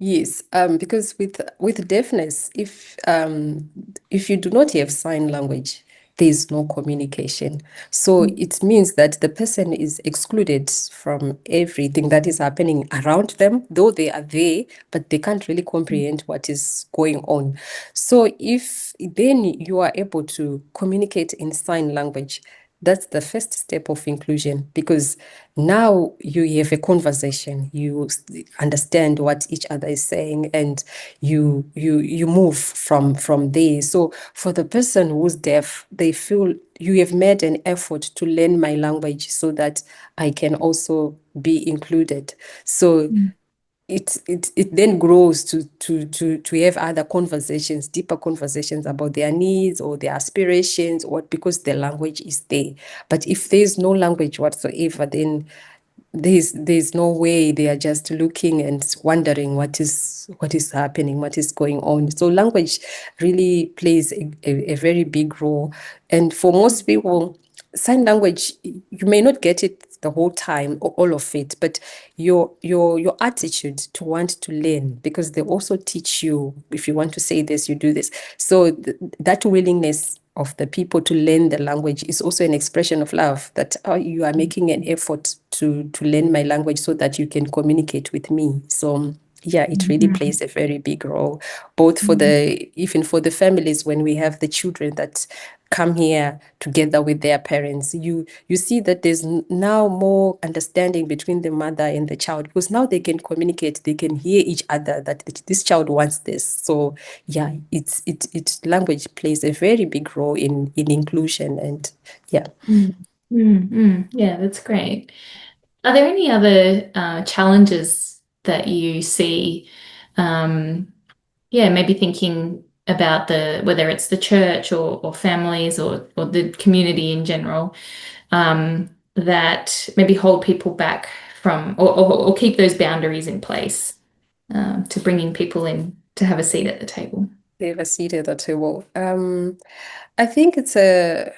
[SPEAKER 5] Yes, because with deafness, if you do not have sign language, there is no communication. So it means that the person is excluded from everything that is happening around them, though they are there, but they can't really comprehend what is going on. So if then you are able to communicate in sign language, that's the first step of inclusion, because now you have a conversation, you understand what each other is saying, and you move from there. So for the person who's deaf, they feel you have made an effort to learn my language so that I can also be included. So it then grows to have other conversations, deeper conversations about their needs or their aspirations, or because the language is there. But if there's no language whatsoever, then there's no way. They are just looking and wondering what is happening, what is going on. So language really plays a very big role. And for most people, sign language, you may not get it the whole time or all of it, but your attitude to want to learn, because they also teach you, if you want to say this, you do this. So that willingness of the people to learn the language is also an expression of love, that you are making an effort to learn my language so that you can communicate with me. So yeah, it really plays a very big role, both for even for the families. When we have the children that come here together with their parents, you see that there's now more understanding between the mother and the child, because now they can communicate, they can hear each other, that this child wants this. So yeah, it's language plays a very big role in inclusion. And yeah.
[SPEAKER 3] Yeah, that's great. Are there any other challenges that you see? Maybe thinking about whether it's the church or families or the community in general, that maybe hold people back from or keep those boundaries in place, to bringing people in to have a seat at the table?
[SPEAKER 5] They have a seat at the table. I think it's a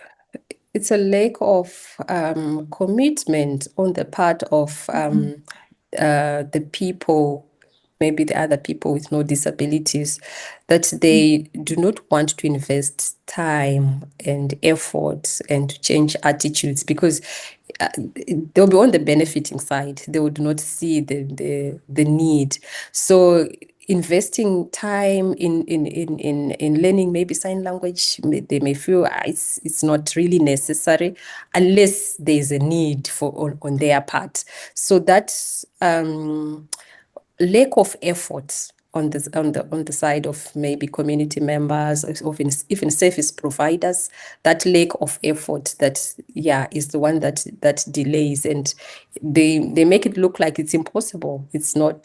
[SPEAKER 5] lack of commitment on the part of the people, maybe the other people with no disabilities, that they do not want to invest time and effort and to change attitudes, because they'll be on the benefiting side. They would not see the need. So investing time in learning maybe sign language, they may feel it's not really necessary unless there's a need for on their part. So that lack of effort on the side of maybe community members, or even service providers, that lack of effort, that is the one that delays, and they make it look like it's impossible. It's not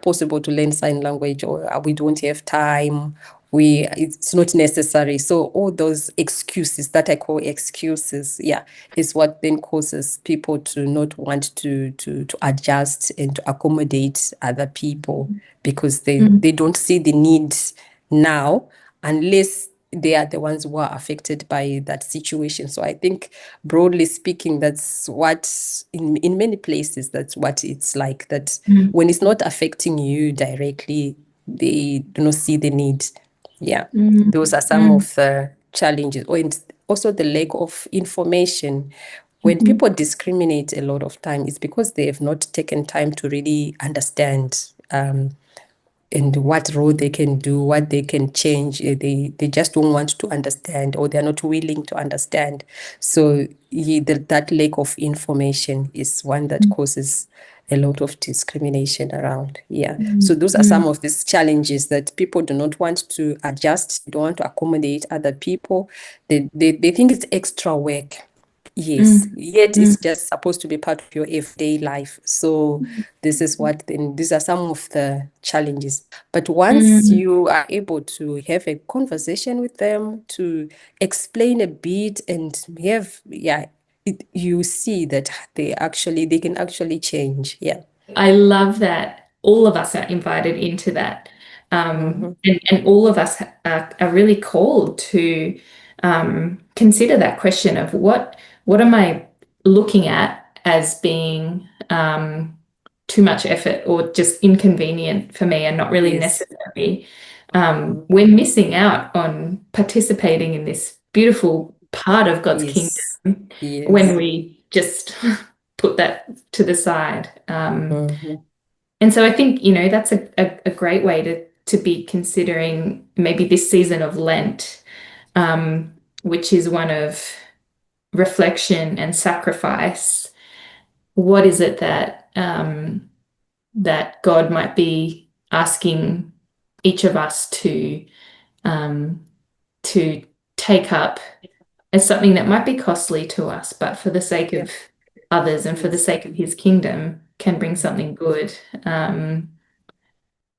[SPEAKER 5] possible to learn sign language, or we don't have time, it's not necessary. So all those excuses that I call excuses, is what then causes people to not want to adjust and to accommodate other people, because they don't see the need now, unless they are the ones who are affected by that situation. So I think, broadly speaking, that's what in many places, that's what it's like, that when it's not affecting you directly, they do not see the need. Those are some of the challenges. And also the lack of information. When people discriminate a lot of time, it's because they have not taken time to really understand and what role they can do, what they can change. They just don't want to understand, or they're not willing to understand. So that lack of information is one that causes a lot of discrimination around. So those are some of these challenges, that people do not want to adjust, don't want to accommodate other people. They think it's extra work. Yes, yet it's just supposed to be part of your everyday life. So these are some of the challenges. But once you are able to have a conversation with them, to explain a bit, and have, you see that they can actually change.
[SPEAKER 3] I love that all of us are invited into that. And all of us are really called to consider that question of what am I looking at as being too much effort or just inconvenient for me and not really necessary. We're missing out on participating in this beautiful part of God's kingdom when we just put that to the side. And so I think, that's a great way to be considering maybe this season of Lent, which is one of reflection and sacrifice. What is it that that God might be asking each of us to take up as something that might be costly to us, but for the sake of others and for the sake of His kingdom, can bring something good.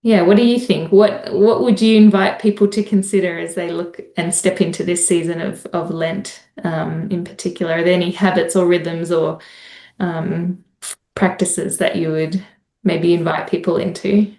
[SPEAKER 3] What do you think? What would you invite people to consider as they look and step into this season of Lent, in particular? Are there any habits or rhythms or practices that you would maybe invite people into?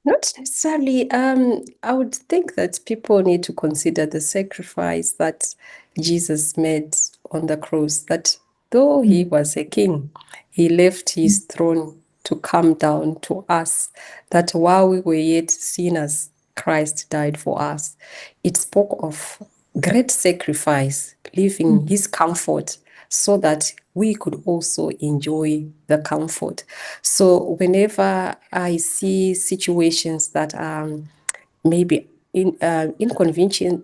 [SPEAKER 5] Not necessarily. I would think that people need to consider the sacrifice that Jesus made on the cross, that though He was a king, He left His throne to come down to us, that while we were yet sinners, Christ died for us. It spoke of great sacrifice, leaving His comfort so that we could also enjoy the comfort. So whenever I see situations that are maybe inconveniencing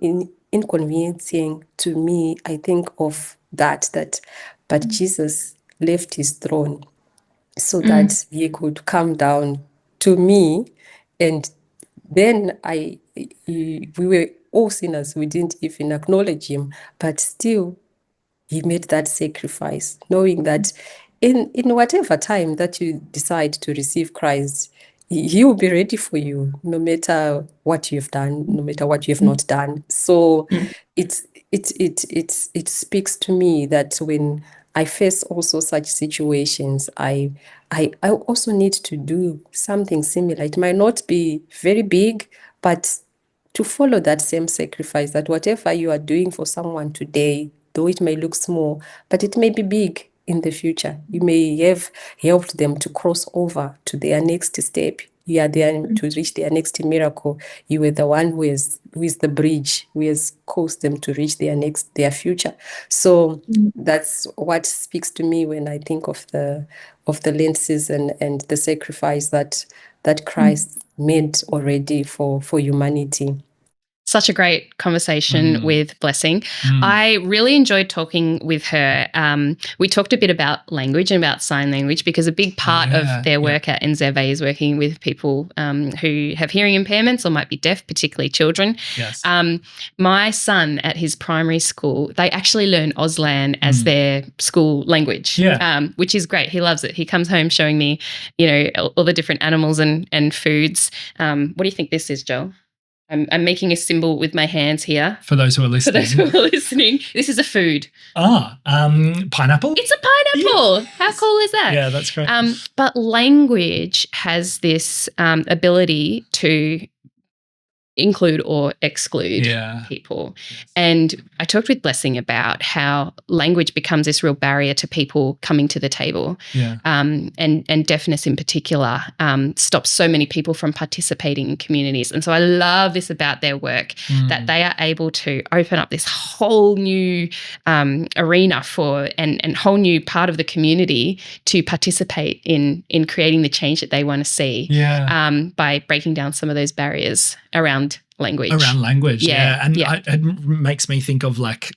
[SPEAKER 5] to me, I think of that but Jesus left His throne so that He could come down to me, and then we were all sinners. We didn't even acknowledge Him, but still He made that sacrifice, knowing that in whatever time that you decide to receive Christ, he will be ready for you no matter what you've done, no matter what you have not done. So it speaks to me that when I face also such situations, I also need to do something similar. It might not be very big, but to follow that same sacrifice, that whatever you are doing for someone today, though it may look small, but it may be big in the future. You may have helped them to cross over to their next step. You are there to reach their next miracle. You were the one who is the bridge, who has caused them to reach their future. So that's what speaks to me when I think of the Lent season and the sacrifice that Christ made already for humanity.
[SPEAKER 2] Such a great conversation with Blessing. I really enjoyed talking with her. We talked a bit about language and about sign language, because a big part of their work at Nzeve is working with people who have hearing impairments or might be deaf, particularly children.
[SPEAKER 1] Yes.
[SPEAKER 2] My son at his primary school, they actually learn Auslan as their school language, which is great. He loves it. He comes home showing me, all the different animals and foods. What do you think this is, Joel? I'm making a symbol with my hands here.
[SPEAKER 1] For those who are listening.
[SPEAKER 2] This is a food.
[SPEAKER 1] Pineapple?
[SPEAKER 2] It's a pineapple. Yeah. How cool is that?
[SPEAKER 1] Yeah, that's great.
[SPEAKER 2] But language has this ability to include or exclude people. And I talked with Blessing about how language becomes this real barrier to people coming to the table. And deafness in particular stops so many people from participating in communities. And so I love this about their work, that they are able to open up this whole new arena for and whole new part of the community to participate in creating the change that they want to see by breaking down some of those barriers around language.
[SPEAKER 1] And it makes me think of like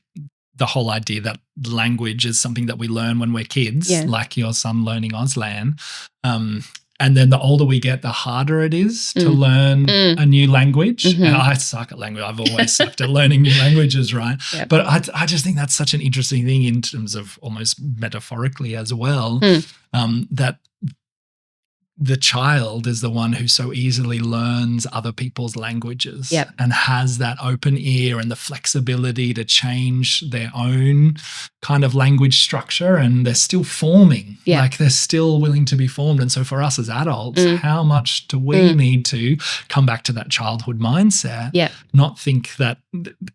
[SPEAKER 1] the whole idea that language is something that we learn when we're kids, like your son learning Auslan. And then the older we get, the harder it is to learn a new language. And I suck at language. I've always sucked at learning new languages, right? But I just think that's such an interesting thing in terms of almost metaphorically as well, that the child is the one who so easily learns other people's languages and has that open ear and the flexibility to change their own kind of language structure, and they're still forming, like they're still willing to be formed. And so for us as adults, how much do we need to come back to that childhood mindset, not think that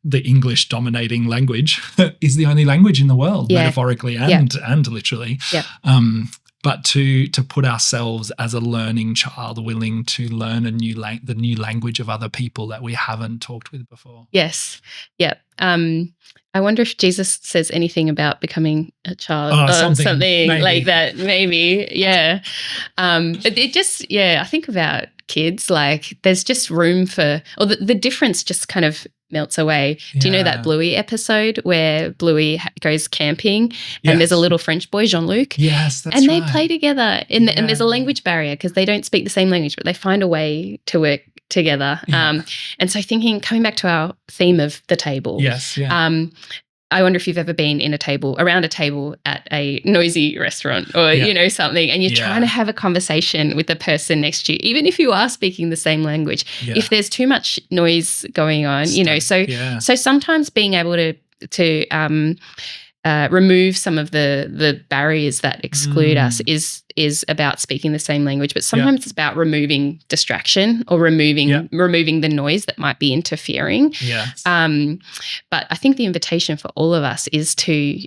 [SPEAKER 1] the English dominating language is the only language in the world, metaphorically and literally. But to put ourselves as a learning child, willing to learn the new language of other people that we haven't talked with before.
[SPEAKER 2] Yes. Yeah. I wonder if Jesus says anything about becoming a child or something like that. Maybe. Yeah. But it just, I think about kids, like there's just room for, or the difference just kind of melts away. Do you know that Bluey episode where Bluey goes camping and there's a little French boy, Jean-Luc?
[SPEAKER 1] Yes, that's
[SPEAKER 2] and
[SPEAKER 1] right.
[SPEAKER 2] They play together and there's a language barrier because they don't speak the same language, but they find a way to work together. And so coming back to our theme of the table. I wonder if you've ever been around a table at a noisy restaurant or, something, and you're trying to have a conversation with the person next to you, even if you are speaking the same language. If there's too much noise going on, so sometimes being able to remove some of the barriers that exclude us is about speaking the same language, but sometimes it's about removing distraction or removing the noise that might be interfering. But I think the invitation for all of us is to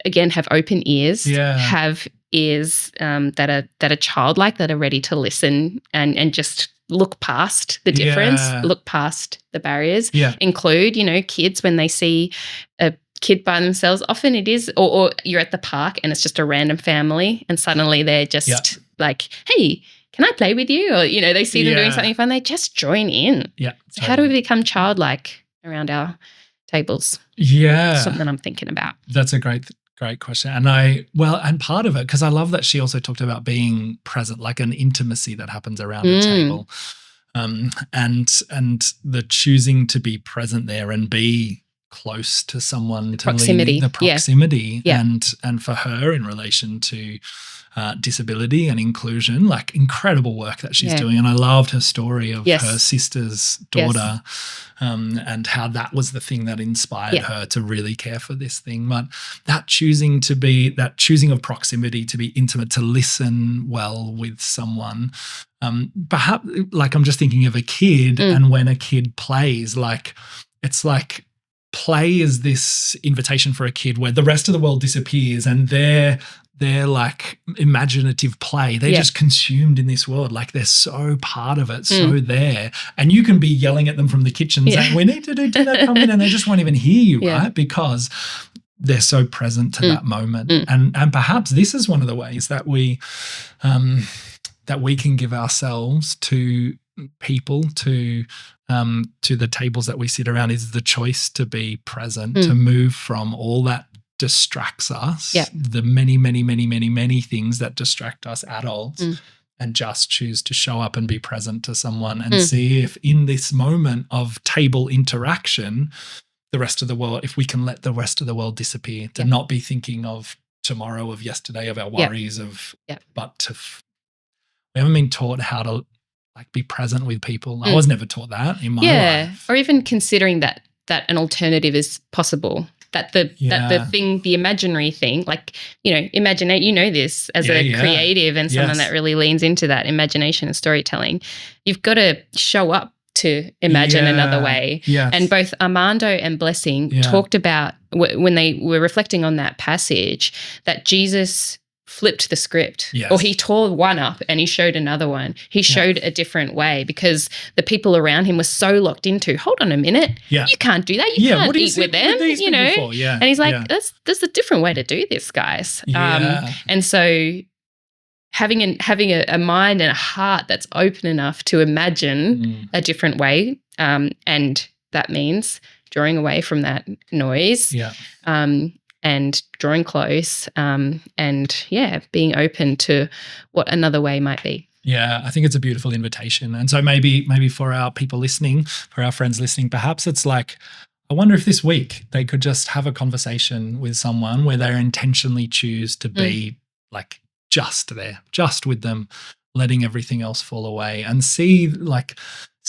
[SPEAKER 2] again have open ears, have ears that are childlike, that are ready to listen and just look past the difference, look past the barriers. Include, kids when they see a kid by themselves. Often it is, or you're at the park and it's just a random family and suddenly they're just like, hey, can I play with you? Or, they see them doing something fun, they just join in. So how do we become childlike around our tables? Something I'm thinking about.
[SPEAKER 1] That's a great question. And part of it, because I love that she also talked about being present, like an intimacy that happens around a table. And the choosing to be present there and be close to someone, to
[SPEAKER 2] Proximity,
[SPEAKER 1] the proximity,
[SPEAKER 2] Yeah.
[SPEAKER 1] and for her in relation to disability and inclusion, like incredible work that she's doing. And I loved her story of her sister's daughter, and how that was the thing that inspired her to really care for this thing. But that choosing of proximity, to be intimate, to listen well with someone. Perhaps, like, I'm just thinking of a kid, and when a kid plays, like, it's like play is this invitation for a kid where the rest of the world disappears, and they're like imaginative play. They're just consumed in this world. Like, they're so part of it, so there. And you can be yelling at them from the kitchen saying, we need to do dinner, come in, and they just won't even hear you, right? Because they're so present to that moment. And perhaps this is one of the ways that we can give ourselves to people, to the tables that we sit around, is the choice to be present, to move from all that distracts us, the many things that distract us adults, and just choose to show up and be present to someone, and see if in this moment of table interaction, the rest of the world, if we can let the rest of the world disappear, to not be thinking of tomorrow, of yesterday, of our worries, but we haven't been taught how to, like, be present with people. I was never taught that in my life.
[SPEAKER 2] Or even considering that an alternative is possible. That the thing, the imaginary thing, like, imagine, this as a creative and someone that really leans into that imagination and storytelling. You've got to show up to imagine another way.
[SPEAKER 1] Yes.
[SPEAKER 2] And both Armando and Blessing talked about, when they were reflecting on that passage, that Jesus flipped the script, or he tore one up and he showed another one. He showed a different way, because the people around him were so locked into, hold on a minute, you can't do that. You can't eat with them, And he's like, there's a different way to do this, guys. And so having a mind and a heart that's open enough to imagine a different way, and that means drawing away from that noise. And drawing close, and being open to what another way might be.
[SPEAKER 1] Yeah, I think it's a beautiful invitation. And so maybe for our people listening, for our friends listening, perhaps it's like, I wonder if this week they could just have a conversation with someone where they intentionally choose to be like just there, just with them, letting everything else fall away, and see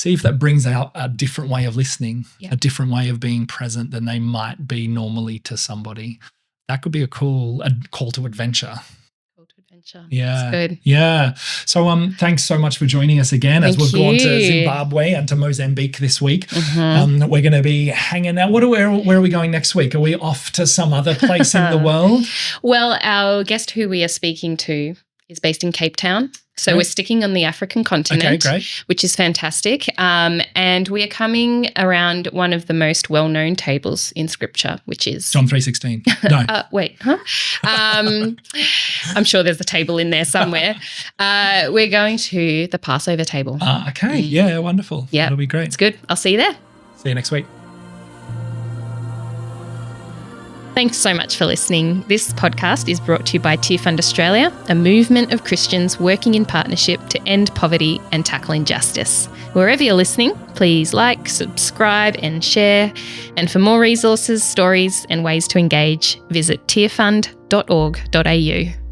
[SPEAKER 1] if that brings out a different way of listening, a different way of being present than they might be normally to somebody. That could be a call to adventure.
[SPEAKER 2] Call to adventure.
[SPEAKER 1] Yeah.
[SPEAKER 2] That's good.
[SPEAKER 1] Yeah. So thanks so much for joining us again. As we've gone to Zimbabwe and to Mozambique this week. We're going to be hanging out. Where are we going next week? Are we off to some other place in the world?
[SPEAKER 2] Well, our guest who we are speaking to is based in Cape Town. So we're sticking on the African continent, which is fantastic. And we are coming around one of the most well-known tables in Scripture, which is
[SPEAKER 1] John 3:16. No.
[SPEAKER 2] Wait, huh? I'm sure there's a table in there somewhere. We're going to the Passover table.
[SPEAKER 1] Okay. Yeah, wonderful.
[SPEAKER 2] Yeah.
[SPEAKER 1] That'll be great.
[SPEAKER 2] It's good. I'll see you there.
[SPEAKER 1] See you next week.
[SPEAKER 2] Thanks so much for listening. This podcast is brought to you by Tear Fund Australia, a movement of Christians working in partnership to end poverty and tackle injustice. Wherever you're listening, please like, subscribe and share. And for more resources, stories and ways to engage, visit tearfund.org.au.